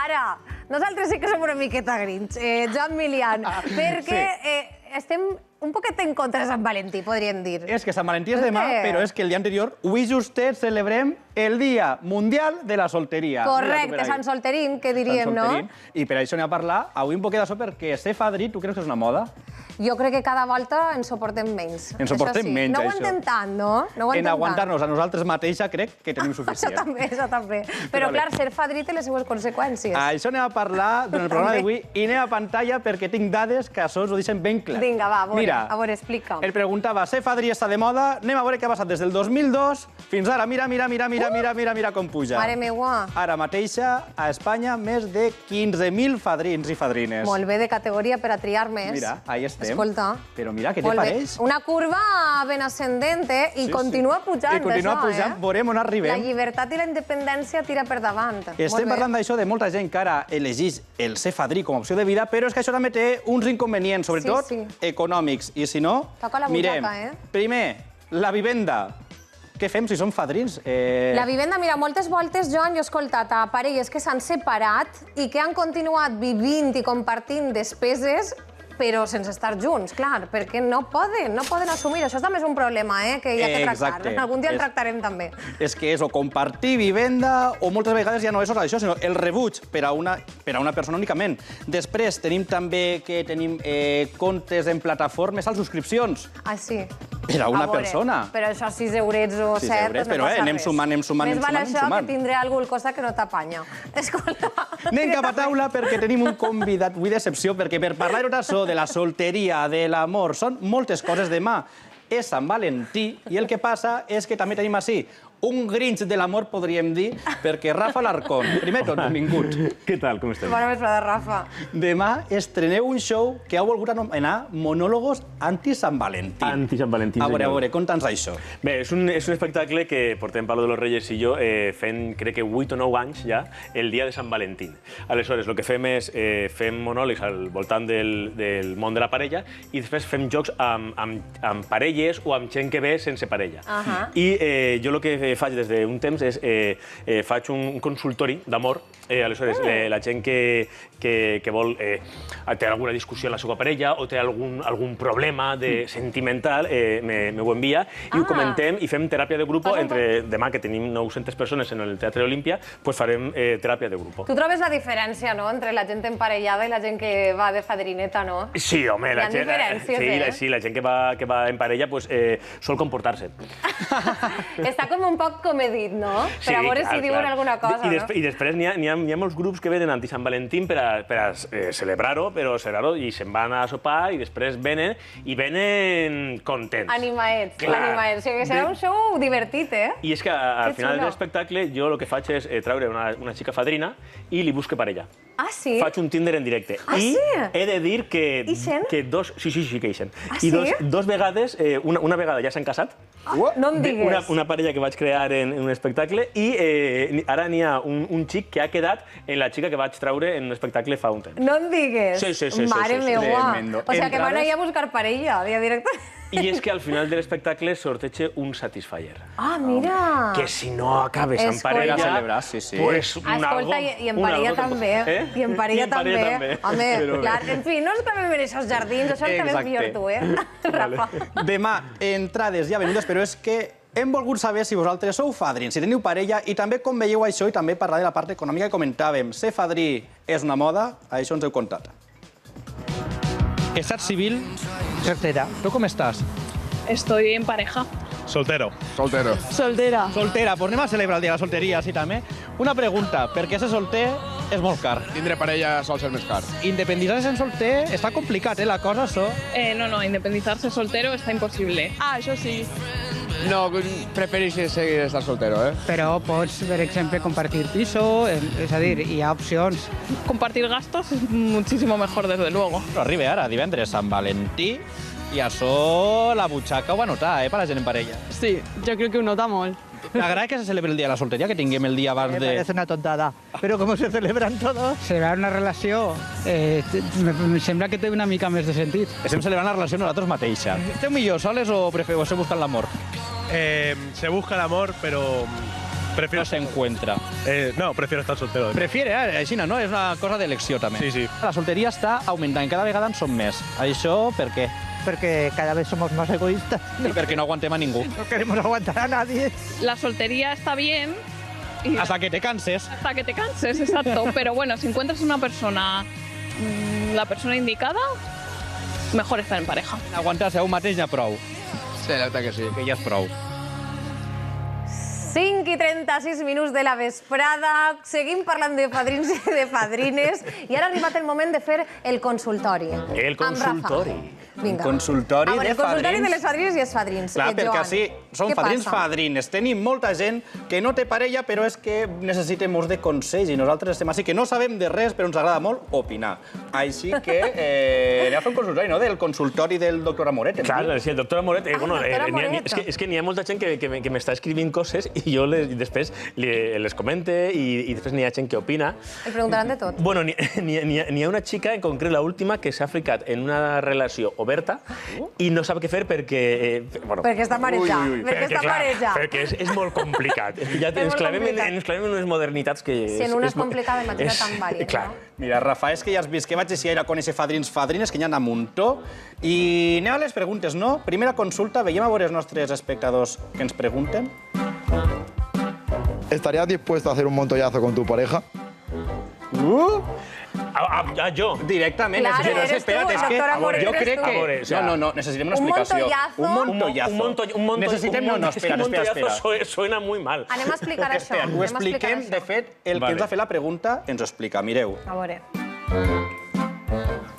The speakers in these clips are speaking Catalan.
Ara, nosaltres sí que som una miqueta grinch, Joan Milian, perquè estem un poquet en contra de Sant Valentí, podríem dir. És que Sant Valentí és demà, però és que el dia anterior, avui justet, celebrem el Dia Mundial de la Solteria. Correcte, Sant Solterín, que diríem, no? I per això anem a parlar avui un poquet d'això, perquè ser fadrí, tu creus que és una moda? Jo crec que cada volta ens suportem menys. Ens suportem menys, això. No ho aguantem tant, no? En aguantar-nos a nosaltres mateixa crec que tenim suficient. Això també. Però, clar, ser fadrí té les seues conseqüències. Això anem a parlar durant el programa d'avui i anem a pantalla perquè tinc dades que això us ho deixen ben clar. Vinga, va, a veure, explica'm. El preguntava, ser fadrí està de moda? Anem a veure què ha passat des del 2002 fins ara. Mira com puja. Mare meua. Ara mateixa, a Espanya, més de 15.000 fadrins i fadrines. Molt bé, de categoria per a triar més. Mira, ahí estem. Escolta. Però mira, què te pareix? Una curva ben ascendent, i continua pujant, I continua pujant, veurem on arribem. La llibertat i la independència tira per davant. Estem parlant d'això de molta gent que ara elegeix el ser fadrí com a opció de vida, però és que això també té uns inconvenients, sobretot econòmics. I si no, mirem, primer, la vivenda. Què fem si som fadrins? La vivenda, mira, moltes voltes, Joan, jo he escoltat a parelles que s'han separat i que han continuat vivint i compartint despeses però sense estar junts, clar, perquè no poden assumir. Això també és un problema, que hi ha que tractar. Algun dia el tractarem també. És que és o compartir vivenda o moltes vegades ja no és això, sinó el rebuig per a una persona únicament. Després tenim també que tenim comptes en plataformes als subscripcions. Ah, sí? Per a una persona. Però això 6 eurets o 7, però anem sumant. Més val això que tindré alguna cosa que no t'apanya. Escolta. Anem cap a taula perquè tenim un convidat avui d'excepció, perquè per parlar d'això, de la solteria, de l'amor, són moltes coses. Demà és Sant Valentí i el que passa és que també tenim així un Grinch de l'amor, podríem dir, perquè Rafa Alarcón, primer tot, benvingut. Què tal, com esteu? Bona vesprada, Rafa. Demà estreneu un show que heu volgut anomenar Monòlogos anti-Sant Valentí. Anti-Sant Valentí, senyor. A veure, conta'ns això. Bé, és un espectacle que portem Pablo de los Reyes i jo fent, crec que 8 o 9 anys ja, el dia de Sant Valentí. Aleshores, el que fem és fem monòlegs al voltant del món de la parella i després fem jocs amb parelles o amb gent que ve sense parella. I jo el que faig des d'un temps és faig un consultori d'amor. Aleshores, la gent que vol té alguna discussió amb la seva parella o té algun problema sentimental, m'ho envia i ho comentem i fem teràpia de grup. Demà, que tenim 900 persones en el Teatre Olímpia, farem teràpia de grup. Tu trobes la diferència, no?, entre la gent emparellada i la gent que va de fadrineta, no? Sí, home, la gent... Hi ha diferències, Sí, la gent que va en parella sol comportar-se. Està com un poc comedit, no? Per a veure si diuen alguna cosa, no? I després n'hi ha molts grups que venen anti-Sant Valentí per a celebrar-ho, i se'n van a sopar i després venen contents. Animaets. O sigui, serà un show divertit, I és que al final de l'espectacle jo el que faig és treure una xica fadrina i li busque parella. Ah, sí? Faig un Tinder en directe. I he de dir que dos... Sí, que hi sent. I dos vegades, una vegada ja s'han casat. No em digues. Una parella que vaig crear en un espectacle i ara n'hi ha un xic que ha quedat en la xica que vaig treure en un espectacle fa un temps. No em digues. Sí. Mare meua. O sigui que van anar a buscar parella, dia directe. I és que al final de l'espectacle sorteja un Satisfyer. Ah, mira! Que si no acabes amb parella... celebrar, sí. Escolta, i en parella també. I en parella també. Home, clar, en fi, no ens clavem en aquests jardins, això el que ves millor tu, Rafa? Demà, entrades ja venudes, però és que hem volgut saber si vosaltres sou fadrins, si teniu parella, i també com veieu això, i també parlar de la part econòmica que comentàvem. Ser fadrí és una moda, això ens heu contat. Estat civil, soltera. ¿Tú cómo estás? Estoy en pareja. Soltero. Soltera. Soltera, pues anem a celebrar el dia de la solteria, sí, també. Una pregunta, perquè ser solter és molt car. Tindre parella sol ser més car. Independitzar-se en solter està complicat, la cosa, això. No, independizarse soltero está imposible. Ah, això sí. No, prefereixo seguir estar soltero, Però pots, per exemple, compartir piso, és a dir, hi ha opcions. Compartir gastos es muchísimo mejor, desde luego. Però arriba ara, divendres, Sant Valentí, i això la butxaca ho va notar, per la gent en parella. Sí, jo crec que ho nota molt. T'agrada que se celebri el dia de la solteria, que tinguem el dia abans de... Me parece una tontada. Però com se celebran todos... Celebrar una relació me sembla que té una mica més de sentit. Estem celebrant la relació nosaltres mateixa. Esteu millor soles o preferiu buscar l'amor? Se busca el amor, pero no se encuentra. No, prefiero estar soltero. Prefiere, així no? És una cosa d'elecció, també. Sí, sí. La solteria està augmentant, cada vegada en som més. Això per què? Porque cada vez somos más egoístas. I perquè no aguantem a ningú. No queremos aguantar a nadie. La soltería está bien. Hasta que te canses. Hasta que te canses, exacto. Pero bueno, si encuentras una persona, la persona indicada, mejor estar en pareja. Aguantar-se a un mateix ja prou. Sí, la veritat que sí. Que ja és prou. 5 i 36 minuts de la vesprada. Seguim parlant de padrins i de padrines. I ara ha arribat el moment de fer el consultori. El consultori. Vinga. Consultori a veure, de el consultori padrins. de les padrines i els padrins. Clar, perquè Joan, així són què padrins passa? padrines. Tenim molta gent que no té parella, però és que necessitem molts de consells i nosaltres estem així que no sabem de res, però ens agrada molt opinar. Així que anem a fer un consultori, no?, del consultori del doctor Amoret. Clar, sí, el doctor Amoret, doctor Amoret. és que n'hi ha molta gent que m'està escrivint coses i jo després les comente i després n'hi ha gent que opina. El preguntaran de tot. Bueno, n'hi ha una xica, en concret l'última, que s'ha ficat en una relació oberta i no sap què fer perquè... Perquè està marejat. Perquè està marejat. Perquè és molt complicat. És que ja És ens molt clavem complicat. en unes modernitats que... Si en una és complicada, imagina't tan vàlid, Clar. no? Mira, Rafa, és que ja has vist que vaig així a conèixer fadrins, que n'hi ha un muntó. I anem a les preguntes, no? Primera consulta, veiem a veure els nostres espectadors que ens pregunten. ¿Estarías dispuesto a hacer un montollazo con tu pareja? Jo. Directament. Clar, Però eres espera't, tu, és el que doctor Amoret, jo eres crec tu. que... A veure, o sea, No, necessitem una un explicació. montollazo. Un montollazo. Necessitem... No, espera. Suena muy mal. Anem a explicar això. Espera, ho expliquem. De fet, el que ens ha fet la pregunta ens ho explica. Mireu. A veure.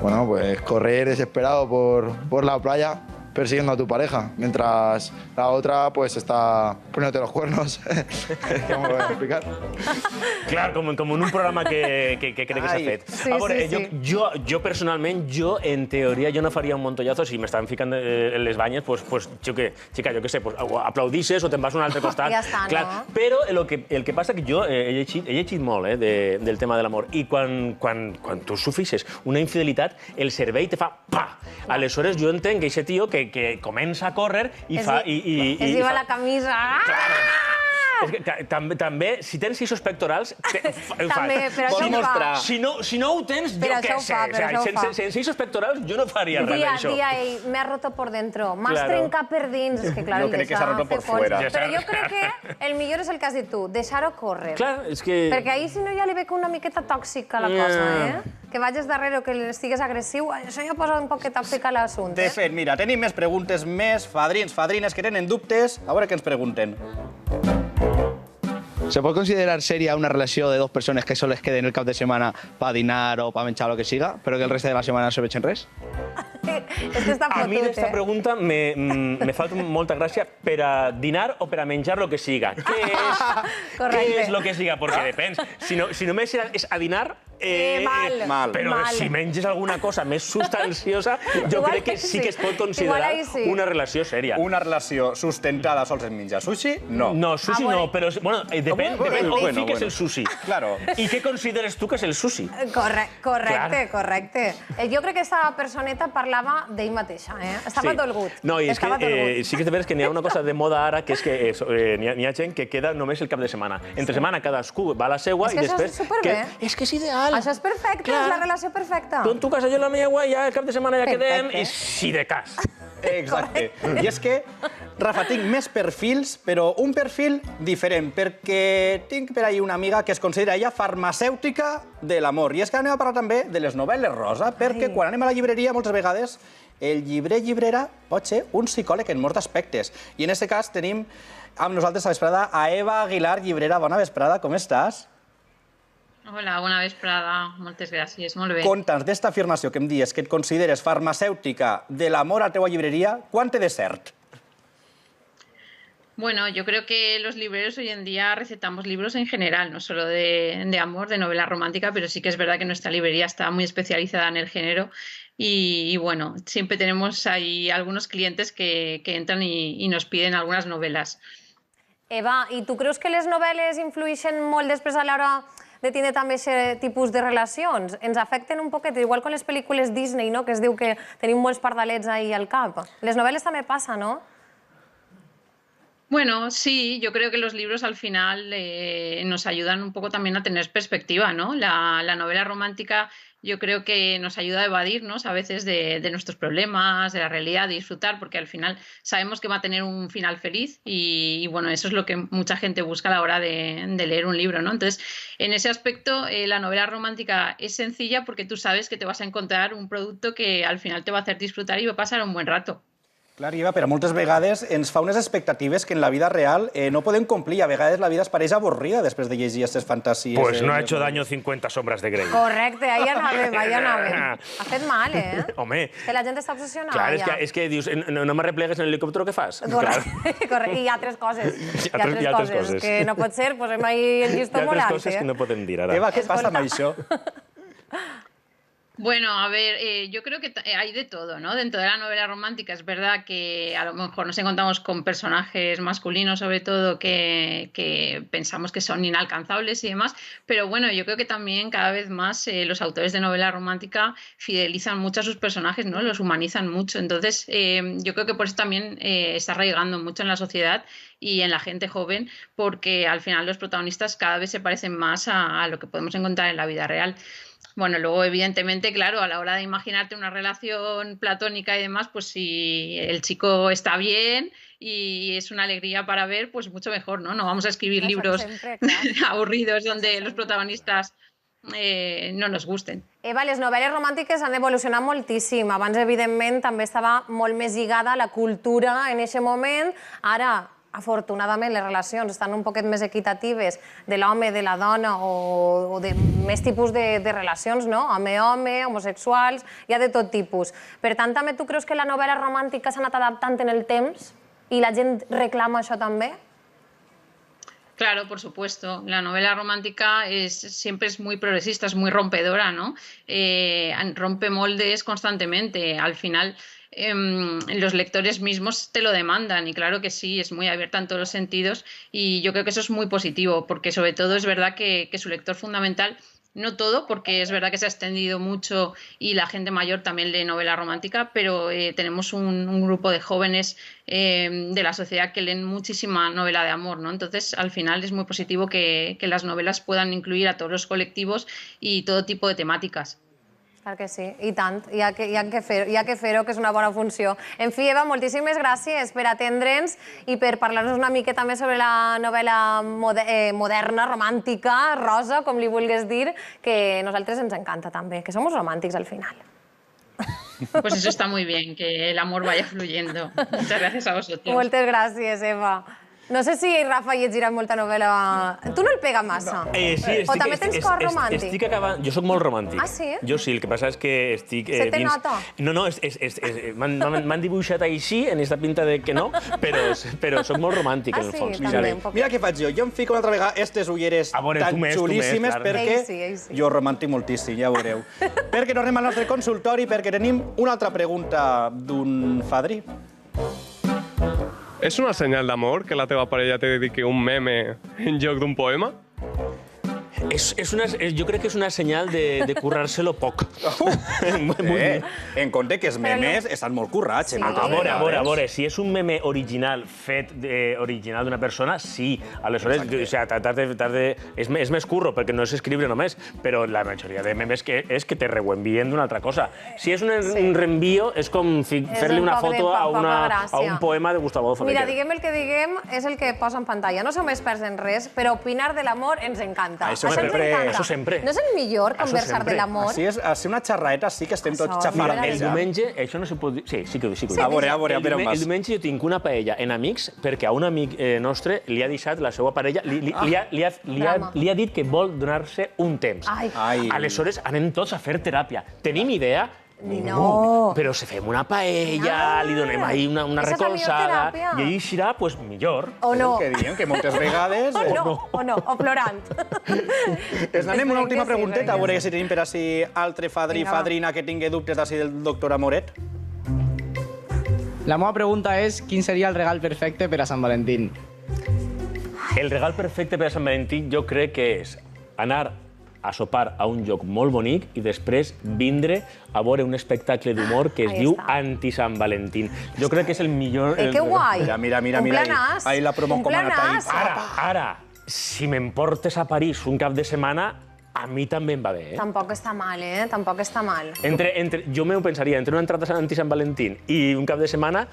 Bueno, pues correr desesperado por la playa persiguiendo a tu pareja, mientras la otra pues está poniéndote los cuernos. ¿Cómo lo voy a explicar? Clar, com en un programa que crec que s'ha fet. Sí, A veure, sí. jo personalment, en teoria, jo no faria un montollazo si m'estaven ficant en les banyes, pues, xica, jo què sé, pues, aplaudisses o te'n vas a un altre costat. Ja està, Clar, no? però el que passa que jo he llegit molt del tema de l'amor i quan tu sofrixes una infidelitat, el cervell te fa pa! Aleshores, jo entenc que aquest tio que comença a córrer i fa... Es lleva la camisa. És que també, si tens eixos pectorals... També, però això ho fa. Si no ho tens, Però jo què això ho sé. fa, però això ho fa. Sense eixos pectorals jo no faria res d'això. Dia ell, me ha roto por dentro, m'has Claro. trencat per dins. És que, clar, Jo crec que s'ha roto por fuera. Però jo crec que el millor és el que has dit tu, deixar-ho córrer. Clar, és que... Perquè ahir, si no, ja li veig una miqueta tòxica la cosa, Que vagis darrere o que estigues agressiu, això ja posa un poc tòxica l'assumpte. De fet, mira, tenim més preguntes, més fadrines que tenen dubtes. A veure què ens pregunten. ¿Se puede considerar seria una relación de dos personas que solo les queden el cap de semana para dinar o para menjar lo que siga, pero que el resto de la semana no se vechen res? És que està A mi fotut, d'esta pregunta me fa molta gràcia per a dinar o per a menjar lo que siga. Què és lo que siga? Perquè depèn. Si només és a dinar... Mal. Però Mal. si menges alguna cosa més substanciosa, jo Igual crec que sí que es pot Igual considerar ahí sí. una relació sèria. Una relació sustentada sols en menjar sushi? No. No, sushi Ah, bueno. no, però bueno, depèn on fiques el sushi. Claro. I què consideres tu que és el sushi? Correcte. Jo crec que aquesta personeta parlava d'ell mateixa, Estava dolgut. No, i és Estava que dolgut. sí que és de veres que n'hi ha una cosa de moda ara, que és que n'hi ha gent que queda només el cap de setmana. Entre setmana cadascú va a la seua És i que això després... és superbé. És que és ideal. Això és perfecte, Clar. és la relació perfecta. Tu en tu casa, jo en la meva, ja el cap de setmana ja quedem, Perfecte. i si de cas. Exacte. I és que, Rafa, tinc més perfils, però un perfil diferent, perquè tinc per ahí una amiga que es considera ella farmacèutica de l'amor. I és que anem a parlar també de les novel·les rosa, perquè quan anem a la llibreria, moltes vegades, el llibrera pot ser un psicòleg en molts aspectes. I en aquest cas tenim amb nosaltres a vesprada a Eva Aguilar, llibrera. Bona vesprada, com estàs? Hola, bona vesprada. Moltes gràcies, molt bé. Conta'ns d'esta afirmació que em dius que et consideres farmacèutica de l'amor a la teua llibreria, quant té de cert? Bueno, yo creo que los libreros hoy en día recetamos libros en general, no solo de amor, de novela romántica, pero sí que es verdad que nuestra librería está muy especializada en el género y bueno, siempre tenemos ahí algunos clientes que entran y nos piden algunas novelas. Eva, i tu creus que les novel·les influïxen molt després a l'hora de tindre també aquest tipus de relacions? Ens afecten un poquet, igual com les pel·lícules Disney, no? Que es diu que tenim molts pardalets ahí al cap. Les novel·les també passa, no? Bueno, sí, yo creo que los libros al final nos ayudan un poco también a tener perspectiva, ¿no? La novela romántica yo creo que nos ayuda a evadirnos a veces de nuestros problemas, de la realidad, de disfrutar, porque al final sabemos que va a tener un final feliz y bueno, eso es lo que mucha gente busca a la hora de leer un libro, ¿no? Entonces, en ese aspecto, la novela romántica es sencilla porque tú sabes que te vas a encontrar un producto que al final te va a hacer disfrutar y va a pasar un buen rato. Clar, Iva, però moltes vegades ens fa unes expectatives que en la vida real no podem complir. A vegades la vida es pareix avorrida després de llegir aquestes fantasies. Pues no ha hecho daño 50 sombras de Grey. Correcte, ahí anàvem, ahí anàvem. Ha fet mal, Home. Que la gent està obsessionada. Clar, és que dius, no me replegues en l'helicòptero, què fas? Correcte, i hi ha altres coses. Hi ha altres coses. Que no pot ser, posem ahí el llistó molt alt. Hi ha altres coses que no podem dir ara. Eva, què passa amb això? Bueno, a ver, yo creo que hay de todo, ¿no? Dentro de la novela romántica es verdad que a lo mejor nos encontramos con personajes masculinos, sobre todo, que pensamos que son inalcanzables y demás, pero bueno, yo creo que también cada vez más los autores de novela romántica fidelizan mucho a sus personajes, ¿no? Los humanizan mucho. Entonces, yo creo que por eso también está arraigando mucho en la sociedad y en la gente joven, porque al final los protagonistas cada vez se parecen más a lo que podemos encontrar en la vida real. Bueno, luego, evidentemente, claro, a la hora de imaginarte una relación platónica y demás, pues si el chico está bien y es una alegría para ver, pues mucho mejor, ¿no? No vamos a escribir libros avorridos donde los protagonistas no nos gusten. Eva, les novel·les romàntiques han evolucionat moltíssim. Abans, evidentment, també estava molt més lligada a la cultura en aquest moment. Ara, afortunadament, les relacions estan un poquet més equitatives de l'home, de la dona o de més tipus de relacions, no? Home-home, homosexuals, hi ha de tot tipus. Per tant, també tu creus que la novel·la romàntica s'ha anat adaptant en el temps i la gent reclama això també? Claro, por supuesto. La novela romántica siempre es muy progresista, es muy rompedora, ¿no? Rompe moldes constantemente. Al final, los lectores mismos te lo demandan y claro que sí, es muy abierta en todos los sentidos y yo creo que eso es muy positivo porque sobre todo es verdad que su lector fundamental, no todo, porque es verdad que se ha extendido mucho y la gente mayor también lee novela romántica, pero tenemos un grupo de jóvenes de la sociedad que leen muchísima novela de amor, ¿no? Entonces, al final es muy positivo que las novelas puedan incluir a todos los colectivos y todo tipo de temáticas. Clar que sí, i tant. Hi ha que fer-ho, que és una bona funció. En fi, Eva, moltíssimes gràcies per atendre'ns i per parlar-nos una miqueta més sobre la novel·la moderna, romàntica, rosa, com li vulguis dir, que a nosaltres ens encanta també, que som romàntics al final. Pues eso está muy bien, que el amor vaya fluyendo. Muchas gracias a vosotros. Moltes gràcies, Eva. No sé si Rafa llegirà molta novel·la... Tu no el pega massa? Sí, o també tens cor romàntic? Estic acabant... Jo soc molt romàntic. Ah, sí? Jo sí, el que passa és que estic... Se te nota? No, m'han dibuixat així, en aquesta pinta de que no, però soc molt romàntic, en el fons. Mira què faig jo. Jo em fico una altra vegada aquestes ulleres tan xulíssimes perquè jo romàntic moltíssim, ja veureu. Perquè tornem al nostre consultori, perquè tenim una altra pregunta d'un fadrí. És una senyal d'amor que la teva parella te dediqui un meme en lloc d'un poema? Jo crec que és una senyal de currar-se-lo poc. En compte que els memes estan molt currats. A veure, si és un meme original fet original d'una persona, sí. Aleshores, és més curro, perquè no és escriure només, però la majoria de memes és que te reenvien d'una altra cosa. Si és un reenvio, és com fer-li una foto a un poema de Gustavo Adolfo Bécquer. Mira, diguem el que diguem, és el que posa en pantalla. No som experts en res, però opinar de l'amor ens encanta. Això sempre. No és el millor conversar de l'amor? Així és, una xerraeta sí que estem tots xafant. El diumenge, això no se pot dir... Sí que ho dic. A veure, el diumenge jo tinc una paella en amics perquè a un amic nostre li ha deixat la seva parella, li ha dit que vol donar-se un temps. Aleshores anem tots a fer teràpia. Tenim idea? No. Però si fem una paella, li donem ahí una recolzada i ell eixirà, doncs millor. O no. Que diem que moltes vegades... O no, o plorant. Ens anem una última pregunteta, a veure si tenim per així altre fadrí, fadrina que tingui dubtes d'ací del doctor Amoret. La meva pregunta és quin seria el regal perfecte per a Sant Valentín? El regal perfecte per a Sant Valentí jo crec que és anar a sopar a un lloc molt bonic i després vindre a veure un espectacle d'humor que es diu Anti-Sant Valentín. Jo crec que és el millor... Que guai! Mira. Un planàs. Ahí la promo com ha anat ahí. Ara, si m'emportes a París un cap de setmana, a mi també em va bé, Tampoc està mal, Tampoc està mal. Jo m'ho pensaria, entre una entrada anti-Sant Valentín i un cap de setmana...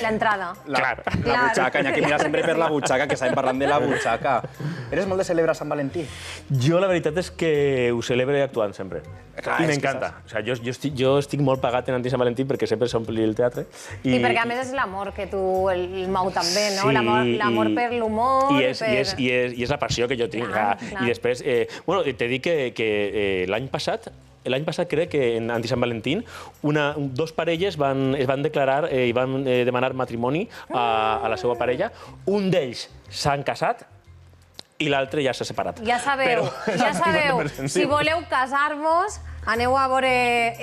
L'entrada. Clar. La butxaca, n'hi ha que mirar sempre per la butxaca, que estàvem parlant de la butxaca. Eres molt de celebrar Sant Valentí? Jo la veritat és que ho celebre actuant sempre. Clar, I m'encanta. O sigui, jo estic molt pagat en anti-Sant Valentí perquè sempre s'ompli el teatre. I perquè a més és l'amor que tu el mou també, no? L'amor per l'humor... I és la passió que jo tinc. I després, bueno, t'he dit que l'any passat crec que en Anti-Sant Valentín dos parelles es van declarar i van demanar matrimoni a la seva parella. Un d'ells s'han casat i l'altre ja s'ha separat. Ja sabeu, si voleu casar-vos, aneu a veure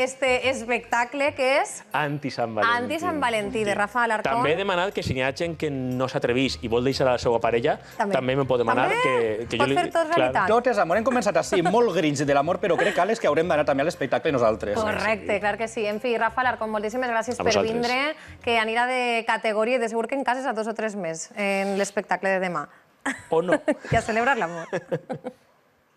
este espectacle que és Anti-Sant Valentí. Anti-Sant Valentí, de Rafa Alarcón. També he demanat que si n'hi ha gent que no s'atrevís i vol deixar a la seva parella, també me pot demanar que jo li... Pot fer tot realitat. Totes, amor, hem començat així, molt grinch de l'amor, però crec, Àlex, que haurem d'anar també a l'espectacle nosaltres. Correcte, clar que sí. En fi, Rafa Alarcón, moltíssimes gràcies per vindre, que anirà de categoria i de segur que en cases a 2 o 3 més en l'espectacle de demà. O no. I a celebrar l'amor.